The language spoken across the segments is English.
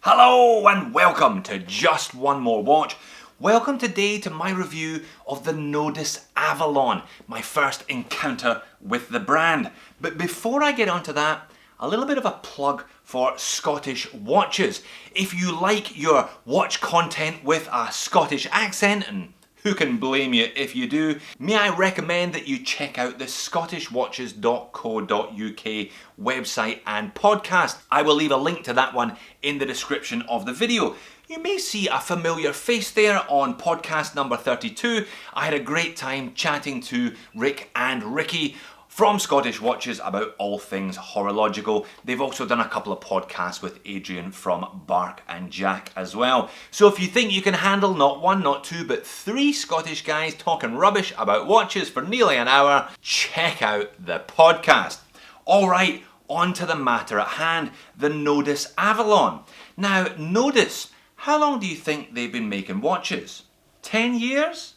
Hello and welcome to Just One More Watch. Welcome today to my review of the Nodus Avalon, my first encounter with the brand. But before I get onto that, a little bit of a plug for Scottish watches. If you like your watch content with a Scottish accent, and who can blame you if you do, may I recommend that you check out the scottishwatches.co.uk website and podcast. I will leave a link to that one in the description of the video. You may see a familiar face there on podcast number 32. I had a great time chatting to Rick and Rikki from Scottish Watches about all things horological. They've also done a couple of podcasts with Adrian from Bark and Jack as well. So if you think you can handle not one, not two, but three Scottish guys talking rubbish about watches for nearly an hour, check out the podcast. All right, on to the matter at hand, the Nodus Avalon. Now, Nodus, how long do you think they've been making watches? 10 years?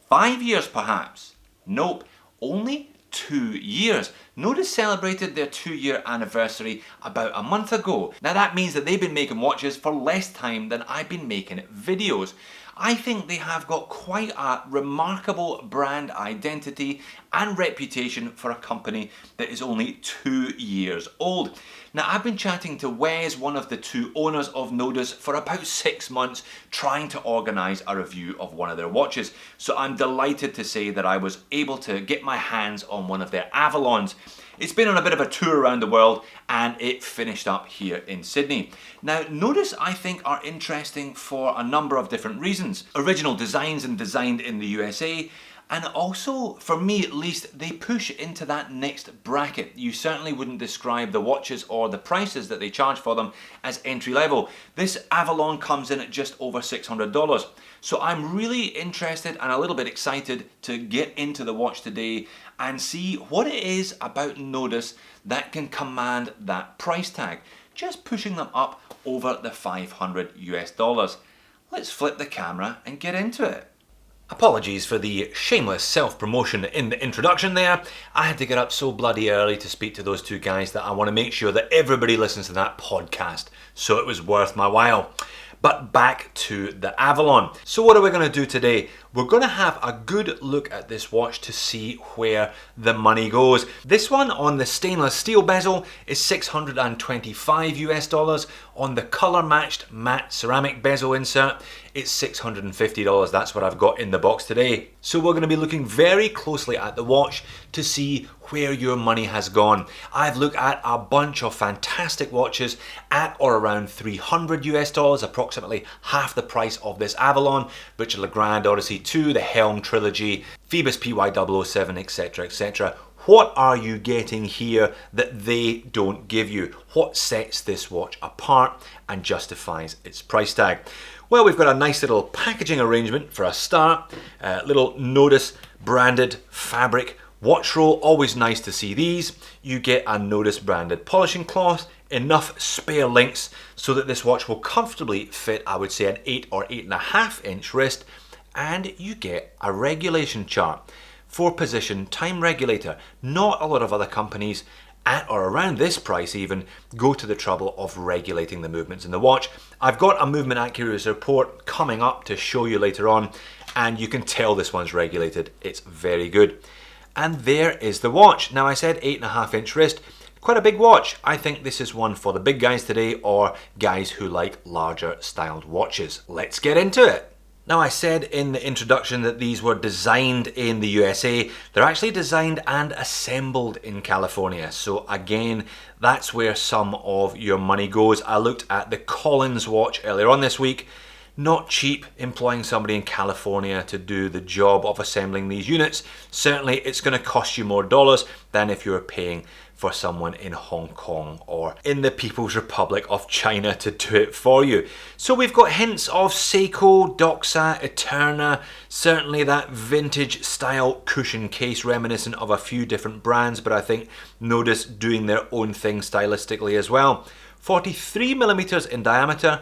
5 years perhaps? Nope, only 2 years. Nodus celebrated their 2-year anniversary about a month ago. Now that means that they've been making watches for less time than I've been making videos. I think they have got quite a remarkable brand identity and reputation for a company that is only 2 years old. Now I've been chatting to Wes, one of the two owners of Nodus, for about 6 months trying to organise a review of one of their watches. So I'm delighted to say that I was able to get my hands on one of their Avalons. It's been on a bit of a tour around the world and it finished up here in Sydney. Now Nodus, I think, are interesting for a number of different reasons. Original designs and designed in the USA, and also, for me at least, they push into that next bracket. You certainly wouldn't describe the watches or the prices that they charge for them as entry level. This Avalon comes in at just over $600. So I'm really interested and a little bit excited to get into the watch today and see what it is about Nodus that can command that price tag, just pushing them up over the $500 US. Let's flip the camera and get into it. Apologies for the shameless self-promotion in the introduction there. I had to get up so bloody early to speak to those two guys that I want to make sure that everybody listens to that podcast, so it was worth my while. But back to the Avalon. So what are we going to do today? We're going to have a good look at this watch to see where the money goes. This one on the stainless steel bezel is $625 US. On the color matched matte ceramic bezel insert, it's $650. That's what I've got in the box today. So we're going to be looking very closely at the watch to see where your money has gone. I've looked at a bunch of fantastic watches at or around $300 US, approximately half the price of this Avalon, which are the Grand Odyssey 2, the Helm Trilogy, Phoebus PY007, etc, etc. What are you getting here that they don't give you? What sets this watch apart and justifies its price tag? Well, we've got a nice little packaging arrangement for a start. Little Nodus branded fabric watch roll, always nice to see these. You get a Nodus branded polishing cloth, enough spare links so that this watch will comfortably fit, I would say, an 8 or 8.5 inch wrist, and you get a regulation chart. 4-position time regulator. Not a lot of other companies at or around this price even go to the trouble of regulating the movements in the watch. I've got a movement accuracy report coming up to show you later on, and you can tell this one's regulated. It's very good. And there is the watch. Now I said 8.5 inch wrist, quite a big watch. I think this is one for the big guys today or guys who like larger styled watches. Let's get into it. Now I said in the introduction that these were designed in the USA. They're actually designed and assembled in California. So again, that's where some of your money goes. I looked at the Collins watch earlier on this week. Not cheap employing somebody in California to do the job of assembling these units. Certainly it's going to cost you more dollars than if you were paying for someone in Hong Kong or in the People's Republic of China to do it for you. So we've got hints of Seiko, Doxa, Eterna, certainly that vintage style cushion case reminiscent of a few different brands, but I think Nodus doing their own thing stylistically as well. 43mm in diameter,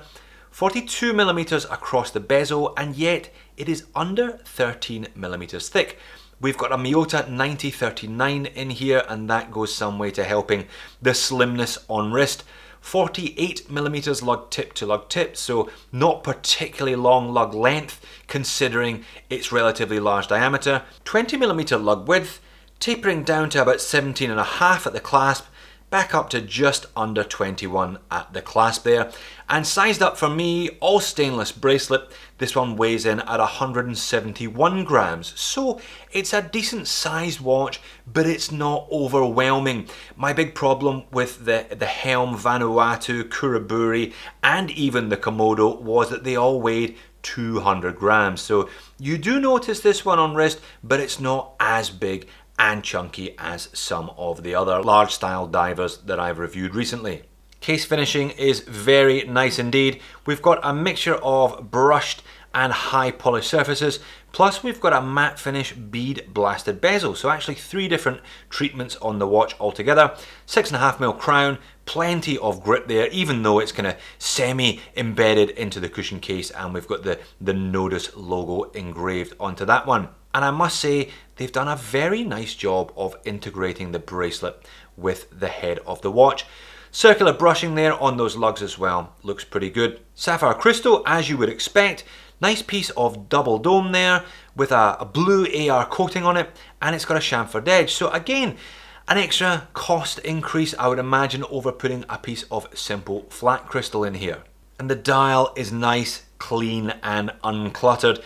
42mm across the bezel, and yet it is under 13mm thick. We've got a Miyota 9039 in here, and that goes some way to helping the slimness on wrist. 48mm lug tip to lug tip, so not particularly long lug length considering its relatively large diameter. 20mm lug width, tapering down to about 17.5 at the clasp, back up to just under 21 at the clasp there. And sized up for me, all stainless bracelet. This one weighs in at 171 grams. So it's a decent sized watch, but it's not overwhelming. My big problem with the Helm, Vanuatu, Kuraburi, and even the Komodo was that they all weighed 200 grams. So you do notice this one on wrist, but it's not as big and chunky as some of the other large style divers that I've reviewed recently. Case finishing is very nice indeed. We've got a mixture of brushed and high polished surfaces, plus we've got a matte finish bead blasted bezel, so actually 3 different treatments on the watch altogether. 6.5mm crown, plenty of grip there, even though it's kind of semi embedded into the cushion case, and we've got the Nodus logo engraved onto that one. And I must say, they've done a very nice job of integrating the bracelet with the head of the watch. Circular brushing there on those lugs as well, looks pretty good. Sapphire crystal, as you would expect. Nice piece of double dome there with a blue AR coating on it, and it's got a chamfered edge. So again, an extra cost increase, I would imagine, over putting a piece of simple flat crystal in here. And the dial is nice, clean and uncluttered.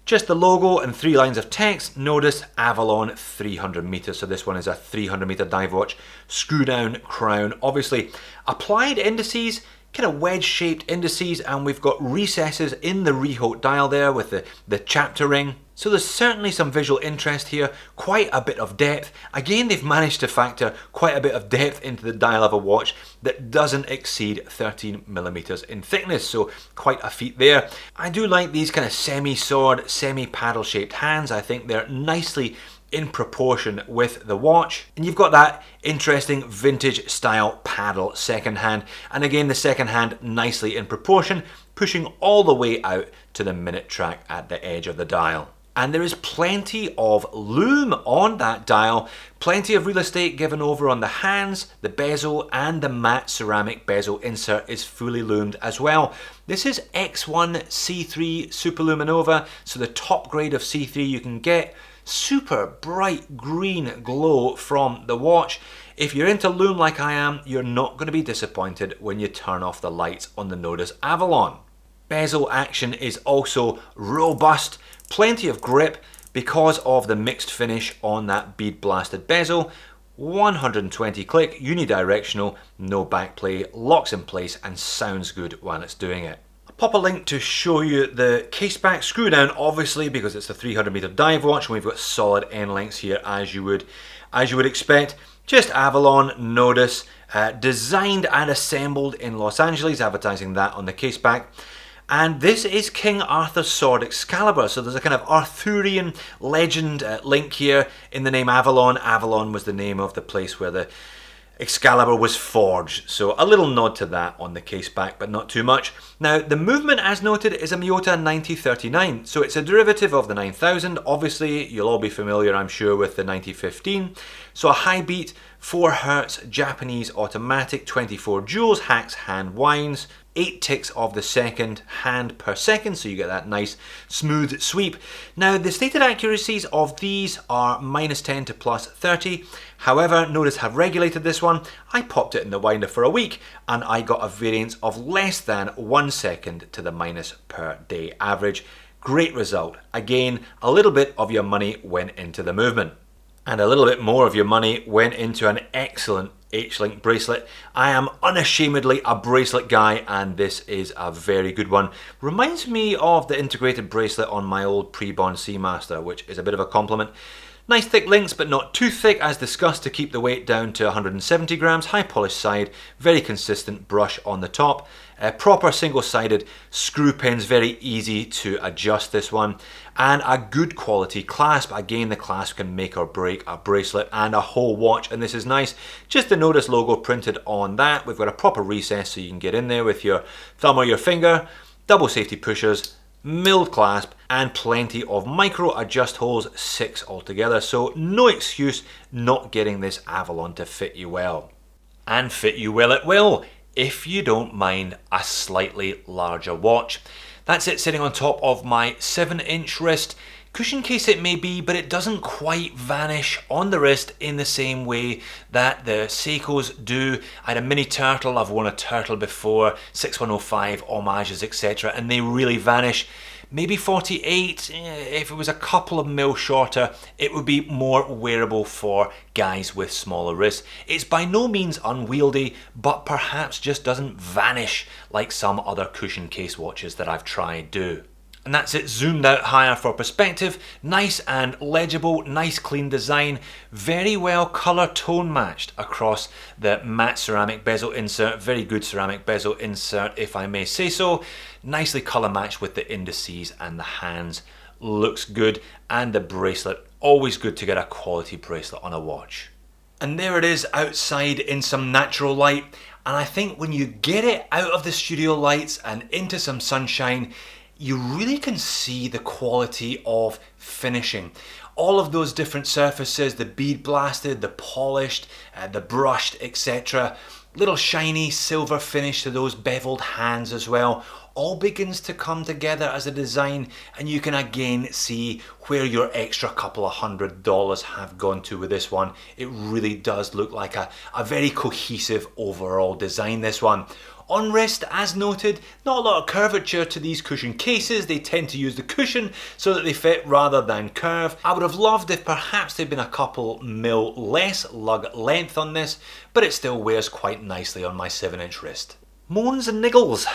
Just the logo and 3 lines of text, Nodus Avalon 300 meters. So this one is a 300 meter dive watch. Screw down crown, obviously. Applied indices, kind of wedge shaped indices, and we've got recesses in the rehaut dial there with the chapter ring. So there's certainly some visual interest here, quite a bit of depth. Again, they've managed to factor quite a bit of depth into the dial of a watch that doesn't exceed 13mm in thickness, so quite a feat there. I do like these kind of semi-sword, semi-paddle shaped hands. I think they're nicely in proportion with the watch. And you've got that interesting vintage style paddle second hand. And again, the second hand nicely in proportion, pushing all the way out to the minute track at the edge of the dial. And there is plenty of lume on that dial, plenty of real estate given over on the hands, the bezel, and the matte ceramic bezel insert is fully lumed as well. This is X1 C3 Superluminova, so the top grade of C3 you can get. Super bright green glow from the watch. If you're into lume like I am, you're not going to be disappointed when you turn off the lights on the Nodus Avalon. Bezel action is also robust, plenty of grip because of the mixed finish on that bead blasted bezel. 120 click, unidirectional, no backplay, locks in place and sounds good while it's doing it. I'll pop a link to show you the case back. Screw down obviously because it's a 300 meter dive watch and we've got solid end lengths here as you would expect. Just Avalon, Nodus, designed and assembled in Los Angeles, advertising that on the case back. And this is King Arthur's sword Excalibur, so there's a kind of Arthurian legend link here in the name Avalon. Avalon was the name of the place where the Excalibur was forged, so a little nod to that on the case back, but not too much. Now, the movement, as noted, is a Miyota 9039, so it's a derivative of the 9000. Obviously, you'll all be familiar, I'm sure, with the 9015. So a high beat, 4 Hz, Japanese automatic, 24 joules, hacks, hand winds, 8 ticks of the second hand per second, so you get that nice smooth sweep. Now, the stated accuracies of these are -10 to +30. However, Nodus have regulated this one. I popped it in the winder for a week and I got a variance of less than 1 second to the minus per day average. Great result. Again, a little bit of your money went into the movement. And a little bit more of your money went into an excellent H-Link bracelet. I am unashamedly a bracelet guy and this is a very good one. Reminds me of the integrated bracelet on my old pre-Bond Seamaster, which is a bit of a compliment. Nice thick links, but not too thick as discussed to keep the weight down to 170 grams. High polished side, very consistent brush on the top. Proper single-sided screw pins, very easy to adjust this one. And a good quality clasp. Again, the clasp can make or break a bracelet and a whole watch, and this is nice. Just the Nodus logo printed on that. We've got a proper recess so you can get in there with your thumb or your finger. Double safety pushers, milled clasp, and plenty of micro adjust holes, 6 altogether, so no excuse not getting this Avalon to fit you well. And fit you well it will. if you don't mind a slightly larger watch. That's it sitting on top of my 7-inch wrist. Cushion case it may be, but it doesn't quite vanish on the wrist in the same way that the Seikos do. I had a mini turtle, I've worn a turtle before, 6105, homages, etc., and they really vanish. Maybe 48, if it was a couple of mil shorter, it would be more wearable for guys with smaller wrists. It's by no means unwieldy, but perhaps just doesn't vanish like some other cushion case watches that I've tried do. And that's it zoomed out higher for perspective. Nice and legible, nice clean design, very well colour tone matched across the matte ceramic bezel insert, very good ceramic bezel insert if I may say so. Nicely colour matched with the indices and the hands, looks good, and the bracelet, always good to get a quality bracelet on a watch. And there it is outside in some natural light, and I think when you get it out of the studio lights and into some sunshine, you really can see the quality of finishing. All of those different surfaces, the bead blasted, the polished, the brushed, etc. Little shiny silver finish to those beveled hands as well. All begins to come together as a design, and you can again see where your extra couple of $100 have gone to with this one. It really does look like a very cohesive overall design, this one. On wrist, as noted, not a lot of curvature to these cushion cases. They tend to use the cushion so that they fit rather than curve. I would have loved if perhaps there'd been a couple mil less lug length on this, but it still wears quite nicely on my 7-inch wrist. Moans and niggles.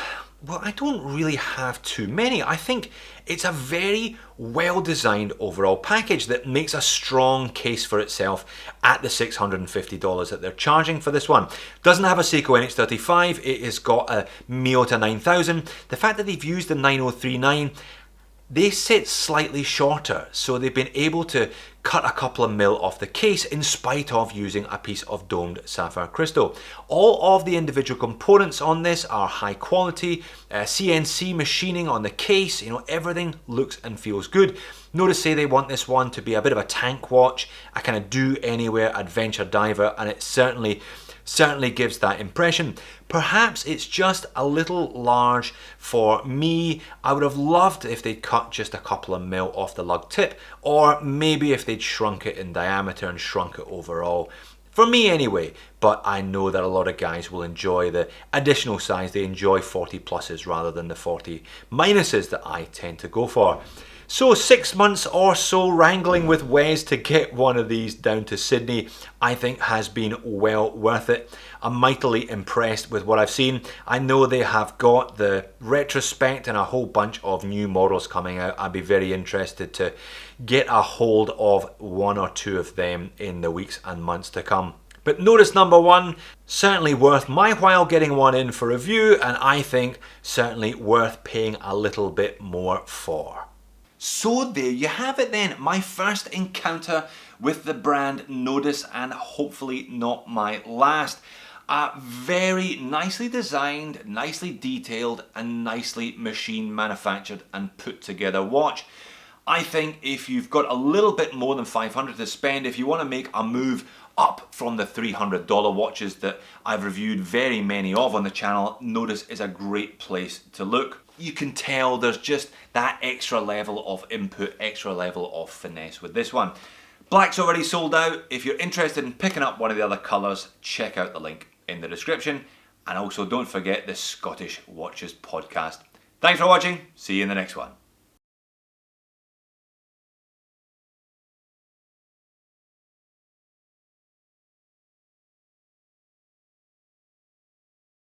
Well, I don't really have too many. I think it's a very well designed overall package that makes a strong case for itself at the $650 that they're charging for this one. Doesn't have a Seiko NH35, it has got a Miyota 9000. The fact that they've used the 9039, they sit slightly shorter, so they've been able to cut a couple of mil off the case in spite of using a piece of domed sapphire crystal. All of the individual components on this are high quality, CNC machining on the case, you know, everything looks and feels good. Notice say they want this one to be a bit of a tank watch, a kind of do anywhere adventure diver, and it certainly gives that impression. Perhaps it's just a little large for me. I would have loved if they'd cut just a couple of mil off the lug tip, or maybe if they'd shrunk it in diameter and shrunk it overall. For me anyway, but I know that a lot of guys will enjoy the additional size. They enjoy 40 pluses rather than the 40 minuses that I tend to go for. So 6 months or so wrangling with Wes to get one of these down to Sydney, I think has been well worth it. I'm mightily impressed with what I've seen. I know they have got the retrospect and a whole bunch of new models coming out. I'd be very interested to get a hold of one or two of them in the weeks and months to come. But Nodus number 1, certainly worth my while getting one in for review, and I think certainly worth paying a little bit more for. So there you have it then, my first encounter with the brand Nodus, and hopefully not my last. A very nicely designed, nicely detailed and nicely machine manufactured and put together watch. I think if you've got a little bit more than $500 to spend, if you want to make a move up from the $300 watches that I've reviewed very many of on the channel, Nodus is a great place to look. You can tell there's just that extra level of input, extra level of finesse with this one. Black's already sold out. If you're interested in picking up one of the other colours, check out the link in the description. And also don't forget the Scottish Watches podcast. Thanks for watching. See you in the next one.